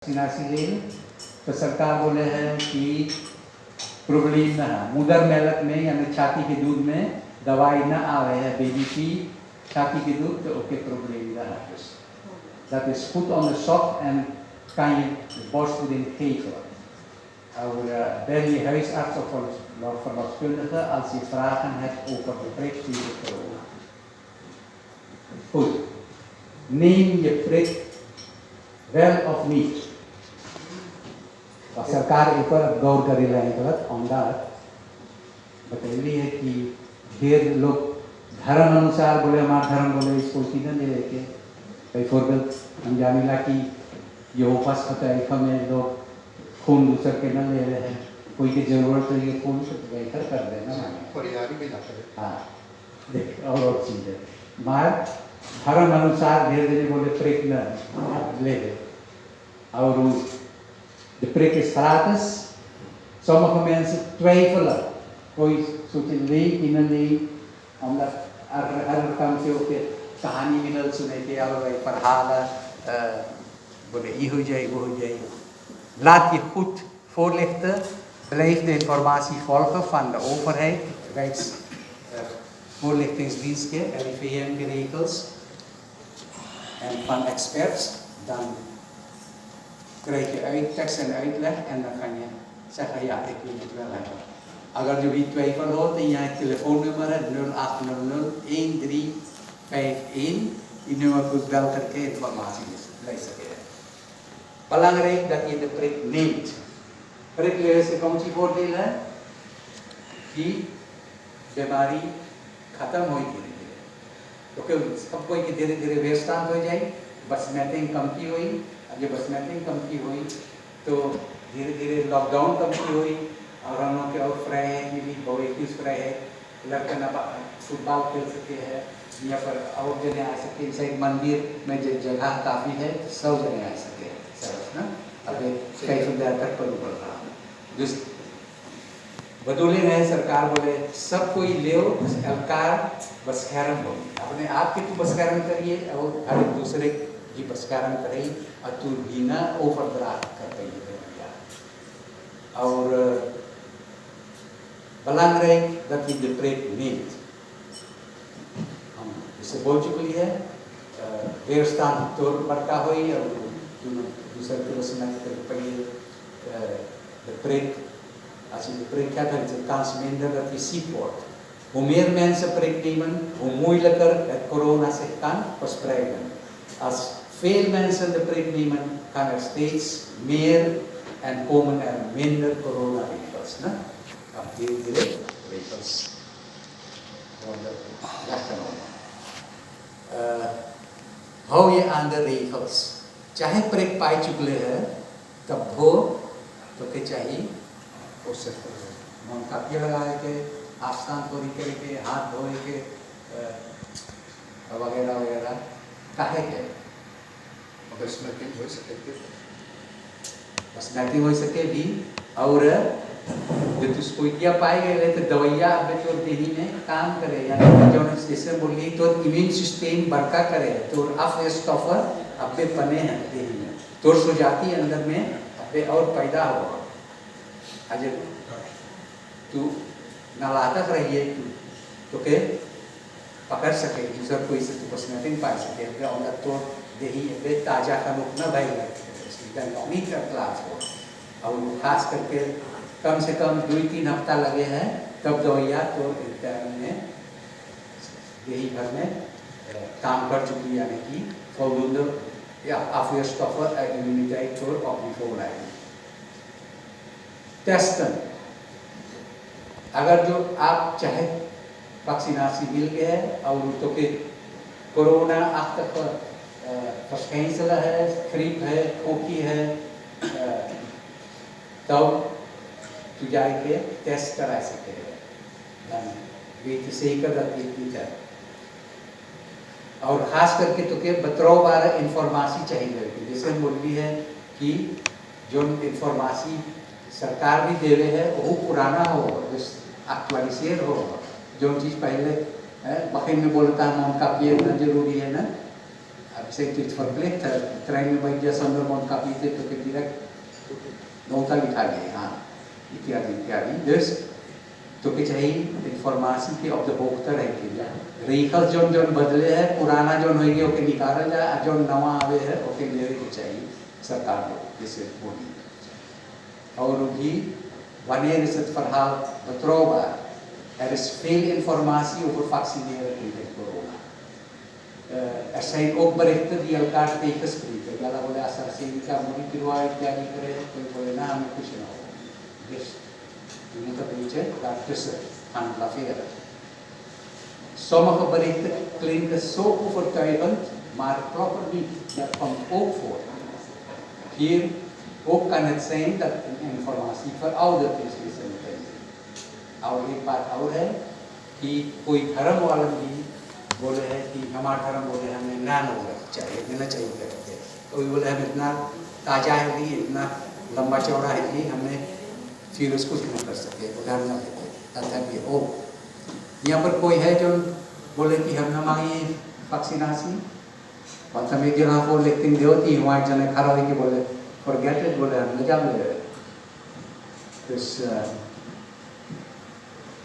Vaccinasiin तो सरकार बोले हैं कि प्रोब्लेम ना मुदर मेलक में यानी छाती के दूध में दवाई ना आवे है बेबी की छाती के दूध तो ओके प्रोब्लेम ना है dat is goed onderzocht en kan je de borstvoeding geven. Ben je huisarts of verloskundige als je vragen hebt over de prik tegen corona. Goed, neem je prik wel of niet? सरकार एक बार गौर करेला है गलत औंदार बतैली है कि ढेर लोग धर्म अनुसार बोले हमारा धर्म बोले इसको सीधे ले लेके कई फॉरगल हम जानेला कि ये उपास होता है हमें लोग खून दूसर के न ले रहे हैं कोई की जरूरत है ये खून से बेहतर कर देना परिवारी भी ना करे हाँ देख और चीज़ है मार धर्म अनुसार ढेर जने बोले प्रेक न ले और de prik is gratis. Sommige mensen twijfelen. कोई सोचे ले कि न ले omdat हर काम से होके कहानी मिलल सुने के allerlei verhalen बोले ये हो जाए वो हो जाए. Laat je goed voorlichten. Blijf de informatie volgen van de overheid, Rijks voorlichtingsdienst, RIVM regels en van experts. Dan krijg je tekst en uitleg en dan kan je zeggen ja, ik wil het wel hebben. Agar जो भी twijfel हो तो यहाँ telefoonnummer है 0800-1351 ये nummer को bel करके informatie ले सके. Belangrijk dat je de prik neemt. Prik लेने से कौन सी voordeel है कि बीमारी खत्म हो धीरे-धीरे. तो सब कोई की धीरे-धीरे वेस्टान हो जाए बस मैटिंग कम की हुई अब जब बसमेटिंग कम की हुई तो धीरे धीरे लॉकडाउन कम की हुई और हम लोग के और फ्राई है ये भी बहुएकीस फ्राई है लड़का ना फुटबॉल खेल सके हैं या पर और जगह आ सके जैसे मंदिर में जगह काफ़ी है सब जगह आ सके सरस ना अभी कई सुविधा तक पर बढ़ रहा बदौले रहे सरकार बोले सब कोई ले सरकार बस खैरम हो अपने आप की तो बस खैरम करिए और हर दूसरे की बसकारण करे और तू बिना ओवरड्राफ्ट कर पाइए और belangrijk dat je de preek neemt. हम इससे बोल चुकी है weerstand door बड़का हुई और दूसरे के बस में पड़ी de preek als je de preek hebt dan is de kans minder dat je ziek wordt. Hoe meer mensen preek nemen, hoe moeilijker het corona zich kan verspreiden. Als veel mensen de prik nemen, kan er steeds meer en komen er minder coronaregels. Die regels worden weggenomen. Hou je aan de regels. चाहे prik पाई चुके हैं, तब हो तो के चाहिए उससे मन काफी लगाए के आस्तान पूरी करके हाथ धोए के वगैरह वगैरह काहे के बसमेटिंग हो सके भी और जब तू कोई किया पाए गए तो दवाइयाँ अब तो देही में काम करे यानी जो जैसे बोली तो इम्यून सिस्टम बरका करे तो अफस्टॉफर अबे पने हैं देही में तो सुजाती अंदर में अबे और पैदा हो आज तू नलाता रहिए तो के पकड़ सके दूसर कोई से तू बसमेटिंग पा सके अंदर तो देही अबे ताजा का रुक न भाई लगता नहीं का क्लास हो और खास करके कम से कम 2-3 हफ्ता लगे हैं तब दवाइयाँ तो में यही भर में काम कर चुकी यानी कि voldoende afweerstoffen uit immuniteit voor opnieuw voorleiden. Testen. अगर जो आप चाहे वैक्सीनासी मिल गए और तो के कोरोना अब तक verschijnselen है, griep है, खोखी है, तब तू जाके टेस्ट करा सकते हैं। weet je zeker dat dit niet है। और खास करके तो के बतराव वाला इंफॉर्मेशन चाहिए जैसे बोली है कि जो इंफॉर्मेशन सरकार भी दे रहे है वो पुराना हो एक्चुअलाइजेशन हो जो चीज़ पहले बखिन में बोलता है उनका ये जरूरी है ना zit u het verplicht, trein bij je zonder mondkapje, तो फिर direct nota लिखाइए, हाँ, इत्यादि इत्यादि. Dus तो कि चाहिए इन्फॉर्मेशन की ऑफ द होता रहेगी. रिकल जोन बदले है, पुराना जोन होगी ओके निकाला जाए, जोन नवा आवे है ओके लेवे के चाहिए सरकार को जैसे बोली. और भी wanneer is het verhaal betrouwbaar? Er is veel informatie over vaccineren tegen corona. Er zijn ook berichten die elkaar tegenspreken. Ja, dat worden AstraZeneca monitoren iत्यादि करे, कोई बोले ना हमें कुछ ना हो. Dus je moet een beetje daartussen gaan laveren. Sommige berichten klinken zo overtuigend, maar kloppen niet. Dat komt ook voor. Hier ook kan het zijn dat informatie verouderd is. और एक बात और है कि कोई धर्म वाला भी बोले है कि हमारा धर्म बोले हमें ना होगा चाहिए देना चाहिए करके, कोई बोले हम इतना ताज़ा है कि इतना लंबा चौड़ा है कि हमें फिर उसको कुछ नहीं कर सके, उदाहरण ना देते तथा कि ओ यहाँ पर कोई है जो बोले कि हम हमारी वैक्सीनेशन मतलब एक जगह को लेकिन देवती हमारे जने खड़ा हुई कि बोले forget it, बोले हम न जान ले इस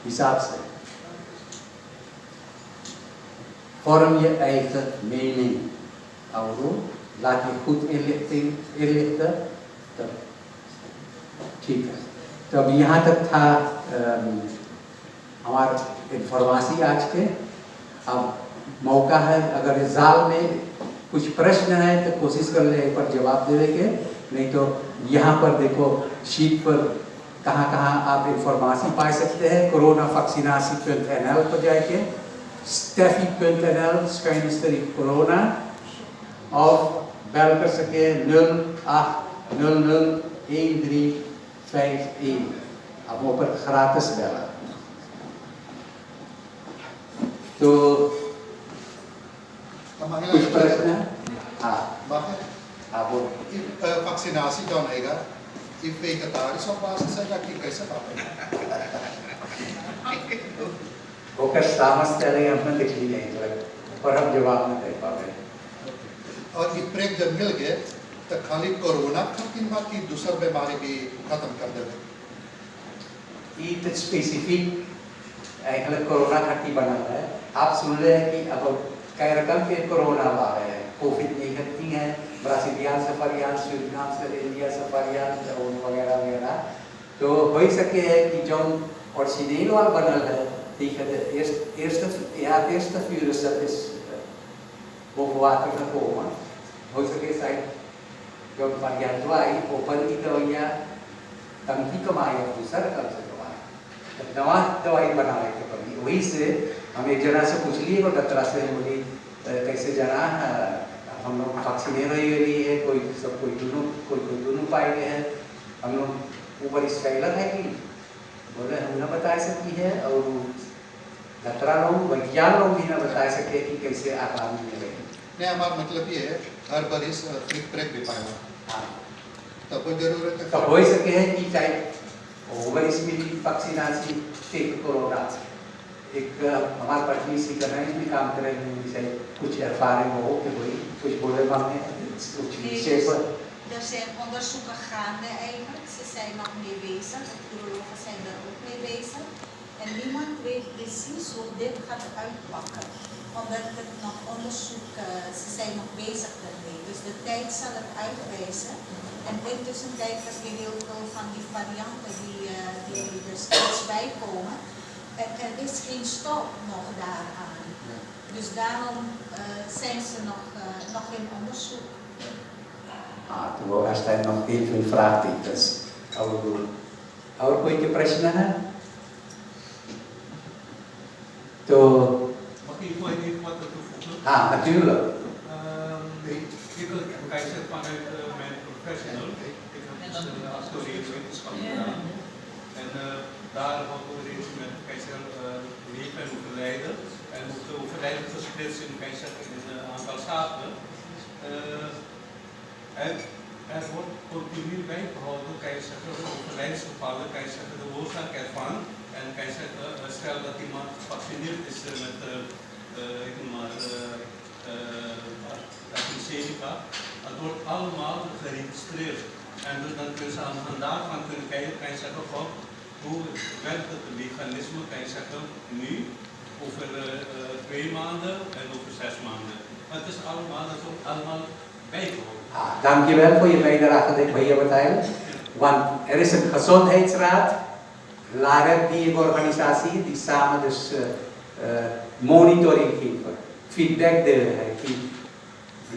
हिसाब से vorm je eigen mening और laat je goed inlichten तो ठीक है. तो अब यहाँ तक था हमारा इन्फॉर्मेशन आज के. अब मौका है अगर इस जाल में कुछ प्रश्न है तो कोशिश कर ले पर जवाब देने के, नहीं तो यहाँ पर देखो शीट पर कहाँ आप इन्फॉर्मेशन पा सकते हैं. coronavaccinatie.nl पर जाके steffi.nl/corona और बैल कर सके 08001351. अब वो पर gratis bellen. तो कुछ प्रश्न है? हाँ. आप बोल. Vaccinatie dan heega, in vegetarisch op basis है या कि कैसे बात है? वो कर समझते हमने देख लिया है, पर हम जवाब नहीं दे पाए. और ये प्रेग जब मिल गए तो खाली कोरोना खत्म बाकी दूसरा बीमारी भी खत्म कर देवे. Iets specifiek eigenlijk corona gaat die bana है. आप सुन रहे हैं कि अब कई रकम के कोरोना आ रहे हैं. कोविड-19 है, ब्राजीलियन सफारियान, सूरीनाम से इंडिया सफारियान और वगैरह वगैरह. तो हो ही सके है कि जो origineel वाला बनल है tegen de eerste virus dat is boven water gekomen. Hoe ze zijn, जो variant Y open की दवाइयाँ टंकी कमाई और दूसरा रकम से कमाई. दवा दवाई बनाने के पड़ी. वही से हम एक जना से पूछ लिए और डॉक्टर से बोली कैसे जना हम लोग वैक्सीनेट रही है, कोई दोनों पाए गए हैं. हम लोग ऊपर स्टाइलर है कि बोले हम न बता सकी है और डॉक्टर लोग वैज्ञान लोग भी न बता सके कि कैसे आकार मिलेगी. नहीं हमारा मतलब ये है हर बार इस फ्लिक ब्रेक भी पाएगा. हाँ. तब वो जरूरत है. तब हो सके है कि चाहे ओवर इसमें वैक्सीनेशन टेक कोरोना एक हमारे पत्नी सी कर रहे हैं इसमें काम कर रहे हैं जैसे कुछ ervaring हो कि भाई कुछ बोले मांगे कुछ विशेष. Er zijn onderzoeken gaande eigenlijk, ze zijn nog mee bezig, de virologen zijn daar ook mee bezig. En niemand weet precies hoe dit gaat uitpakken, omdat het nog onderzoek, ze zijn nog bezig daarmee. Dus de tijd zal het uitwijzen. En intussen tijd heb je heel veel van die varianten die er steeds bij komen. En er is geen stop nog daaraan. Dus daarom zijn ze nog in onderzoek. हाँ तो वो आज time में तीन vraagtekens. और कोई के प्रश्न है? तो Mag ik voor even wat toevoegen? हाँ natuurlijk. Ik wil kijken vanuit mijn professional. Ik heb dus actuariële-wetenschap gedaan. En daar wat we met keizer leven en overlijden. En hoe overlijden gesplitst in keizer in een aantal staten. Er wordt continu bijgehouden, kan je zeggen, de overlijdensgevallen, kan je zeggen, de oorzaak ervan. En kan je zeggen, stel dat iemand gevaccineerd is met AstraZeneca. Het wordt allemaal geregistreerd. En dus dan kun je aan de hand daarvan kunnen kijken, kan je zeggen van hoe werkt het mechanisme, kan je zeggen nu, over 2 maanden en over 6 maanden. Het is allemaal, dat wordt allemaal bijgehouden. Dankjewel voor je bijdrage, meneer Martijn. Want er is een gezondheidsraad, LAREP, die organisatie, die samen dus monitoring geven, feedback delen है कि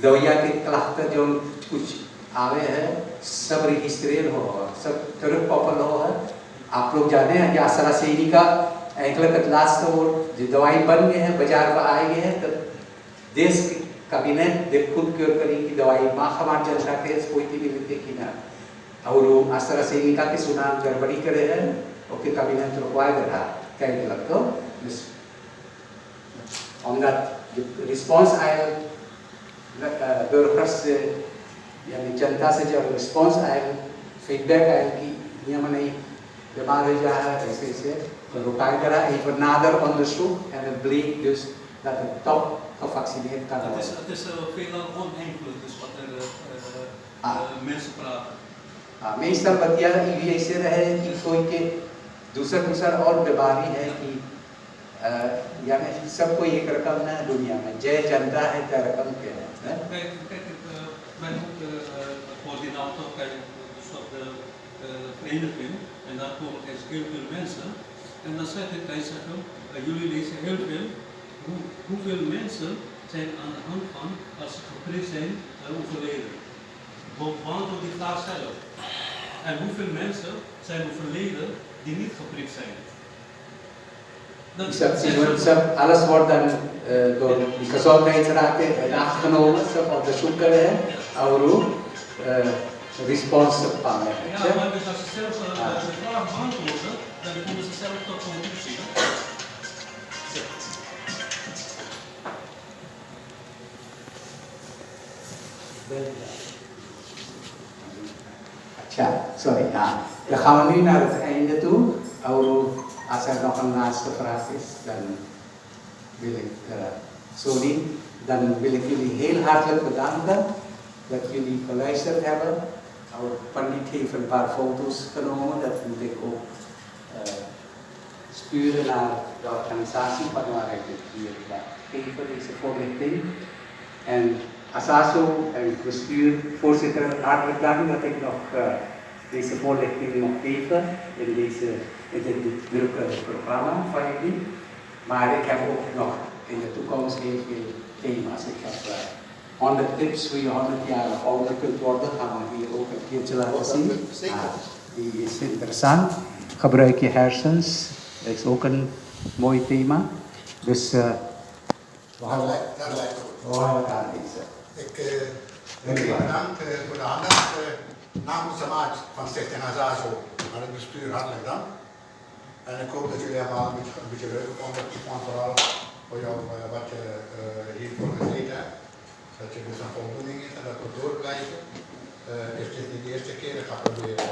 दवाइयाँ के class जो कुछ आवे हैं सब registered हो सब तरह पॉपुलर हो है आप लोग जाने हैं कि AstraZeneca एक लास्ट तो जो दवाई बन गए हैं बाजार में आए गए हैं तो देश के कैबिनेट दे खुद क्योर करेगी दवाई माँ हमारे जनता के कोई भी मिलते कि ना और AstraZeneca के सुनाम गड़बड़ी करे हैं ओके कैबिनेट रुकवाए रहा क्या लगता on that response आया burgers यानी जनता से जब response आया feedback आया कि ये मने बीमार हो जा है ऐसे ऐसे तो रुकाए करा even nader onderzoek en het bleek dus dat het toch gevaccineerd kan worden. Het is veelal oneigenlijk dus wat er mensen praten. meestal बतिया ये ऐसे रहे कि कोई के दूसरा और बीमारी है कि यानी सबको एक रकम ना दुनिया में जय जनता है त्या रकम के है Kijk, ik ben ook coördinator bij een soort vereniging en daar komen eens heel veel mensen en dan zeg ik, wij zeggen, jullie lezen heel veel, hoeveel mensen zijn aan de hand van als ze geprikt zijn overleden? Beantwoord die vraag zelf. En hoeveel mensen zijn overleden die niet geprikt zijn? alles wordt dan door die gezondheidsraad afgenomen, ze onderzoeken en ook respons pannen. Ja, maar dus als ze zelf de vraag beantwoorden, dan komen ze zelf tot conclusie. अच्छा, sorry. Dan gaan we nu naar het einde toe. Als er nog een laatste vraag is, dan wil ik, dan wil ik jullie heel hartelijk bedanken dat jullie geluisterd hebben. Pandit heeft een paar foto's genomen, dat moet ik ook sturen naar de organisatie van waar ik het hier geven, deze voorlichting. En ASASO en het bestuur, voorzitter, hartelijk dank dat ik nog deze voorlichting nog geven in dit drukke programma van jullie. Maar ik heb ook nog in de toekomst heel veel thema's. Ik heb 100 tips hoe je 100 jaar ouder kunt worden, gaan we hier ook een keertje laten zien. Die is interessant. Gebruik je hersens, dat is ook een mooi thema. Dus we gaan elkaar lezen. Ik wil u bedanken voor de aandacht. Namens de maat van Stichting ASASO aan het bestuur hartelijk dank. En ik hoop dat jullie allemaal een beetje leuk vonden. Ik vond vooral voor jou wat je hiervoor gezeten hebt. Dat je dus een voldoening is en dat we door blijven. Is dit niet de eerste keer? Ik ga proberen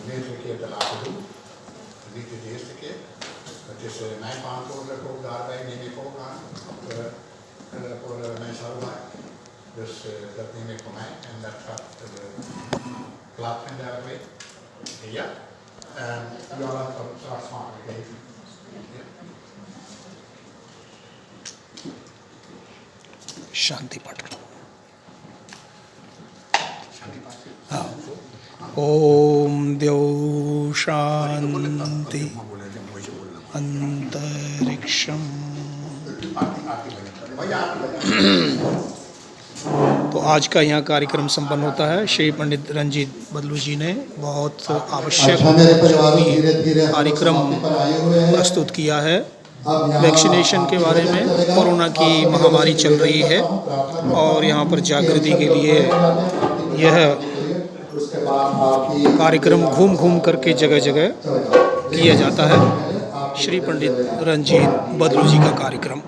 meerdere keer te laten doen. Niet de eerste keer. Het is mijn verantwoordelijk ook daarbij, neem ik ook aan. Voor mijn samenleving. Dus dat neem ik voor mij en dat gaat plaatsvinden daarbij. Ja. En u allen straks smakelijk eten. Ja. शांति पाठ करो। हाँ। ओम द्यौ शांति अंतरिक्षम। तो आज का यहाँ कार्यक्रम संपन्न होता है। श्री पंडित रंजीत बदलू जी ने बहुत आवश्यक कार्यक्रम प्रस्तुत किया है। वैक्सीनेशन के बारे में, कोरोना की महामारी चल रही है और यहाँ पर जागृति के लिए यह कार्यक्रम घूम घूम करके जगह जगह किया जाता है। श्री पंडित रंजीत बदलू जी का कार्यक्रम।